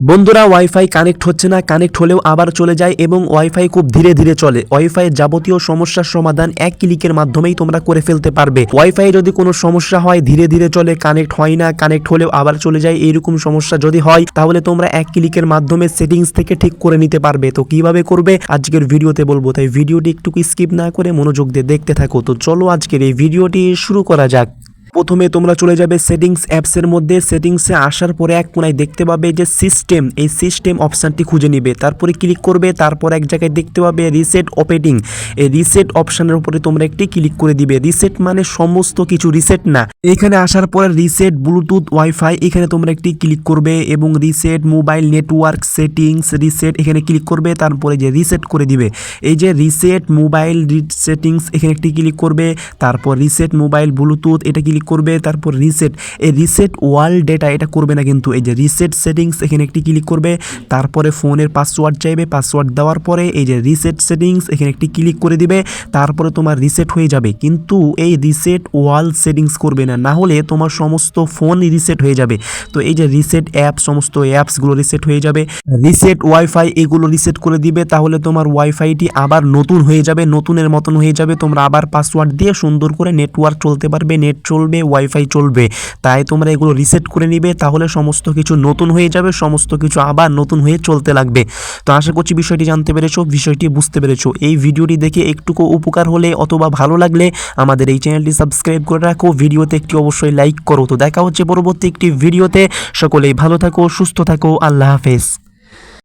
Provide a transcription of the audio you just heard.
বন্ধুরা wifi connect হচ্ছে না, কানেক্ট হলেও আবার চলে যায় এবং ওয়াইফাই খুব ধীরে ধীরে চলে। ওয়াইফাইয়ের যাবতীয় সমস্যার সমাধান এক ক্লিকের মাধ্যমেই তোমরা করে ফেলতে পারবে। ওয়াইফাই যদি কোনো সমস্যা হয়, ধীরে ধীরে চলে, কানেক্ট হয় না, কানেক্ট হলেও আবার চলে যায়, এইরকম সমস্যা যদি হয় তাহলে তোমরা এক ক্লিকের মাধ্যমে সেটিংস থেকে ঠিক করে নিতে পারবে। তো কিভাবে করবে আজকের ভিডিওতে বলবো, তাই ভিডিওটি একটু স্কিপ না করে মনোযোগ দিয়ে দেখতে থাকো। তো চলো আজকের এই ভিডিওটি শুরু করা যাক। প্রথমে তোমরা চলে যাবে সেটিংস অ্যাপসের মধ্যে। সেটিংসে আসার পরে এক কোনায় দেখতে পাবে যে সিস্টেম, এই সিস্টেম অপশানটি খুঁজে নিবে, তারপরে ক্লিক করবে। তারপর এক জায়গায় দেখতে পাবে রিসেট অপারেটিং, এই রিসেট অপশানের উপরে তোমরা একটি ক্লিক করে দিবে। রিসেট মানে সমস্ত কিছু রিসেট না। এখানে আসার পরে রিসেট ব্লুটুথ ওয়াইফাই, এখানে তোমরা একটি ক্লিক করবে এবং reset mobile network settings reset এখানে ক্লিক করবে। তারপরে যে রিসেট করে দিবে, এই যে রিসেট মোবাইল সেটিংস এখানে একটি ক্লিক করবে। তারপর রিসেট মোবাইল ব্লুটুথ এটা ক্লিক করবে। তারপর রিসেট, এই রিসেট ওয়াল ডেটা এটা করবে না কিন্তু, এই যে রিসেট সেটিংস এখানে একটি ক্লিক করবে। তারপরে ফোনের পাসওয়ার্ড চাইবে, পাসওয়ার্ড দেওয়ার পরে এই যে রিসেট সেটিংস এখানে একটি ক্লিক করে দিবে। তারপরে তোমার রিসেট হয়ে যাবে, কিন্তু এই রিসেট ওয়াল সেটিংস করবে না, না হলে তোমার সমস্ত ফোন রিসেট হয়ে যাবে। তো এই যে রিসেট অ্যাপ, সমস্ত অ্যাপসগুলো রিসেট হয়ে যাবে। রিসেট ওয়াইফাই এগুলো রিসেট করে দিবে, তাহলে তোমার ওয়াইফাইটি আবার নতুন হয়ে যাবে, নতুনের মতন হয়ে যাবে। তোমরা আবার পাসওয়ার্ড দিয়ে সুন্দর করে নেটওয়ার্ক চলতে পারবে, নেট চলবে, ওয়াইফাই চলবে। তাই তোমরা এগুলো রিসেট করে নিবে, তাহলে সমস্ত কিছু নতুন হয়ে যাবে, সমস্ত কিছু আবার নতুন হয়ে চলতে লাগবে। তো আশা করছি বিষয়টি জানতে পেরেছো, বিষয়টি বুঝতে পেরেছো। এই ভিডিওটি দেখে একটুকু উপকার হলে অথবা ভালো লাগলে আমাদের এই চ্যানেলটি সাবস্ক্রাইব করে রাখো, ভিডিওতে একটি অবশ্যই লাইক করো। তো দেখা হচ্ছে পরবর্তী একটি ভিডিওতে। সকলেই ভালো থাকো, সুস্থ থাকো, আল্লাহ হাফেজ।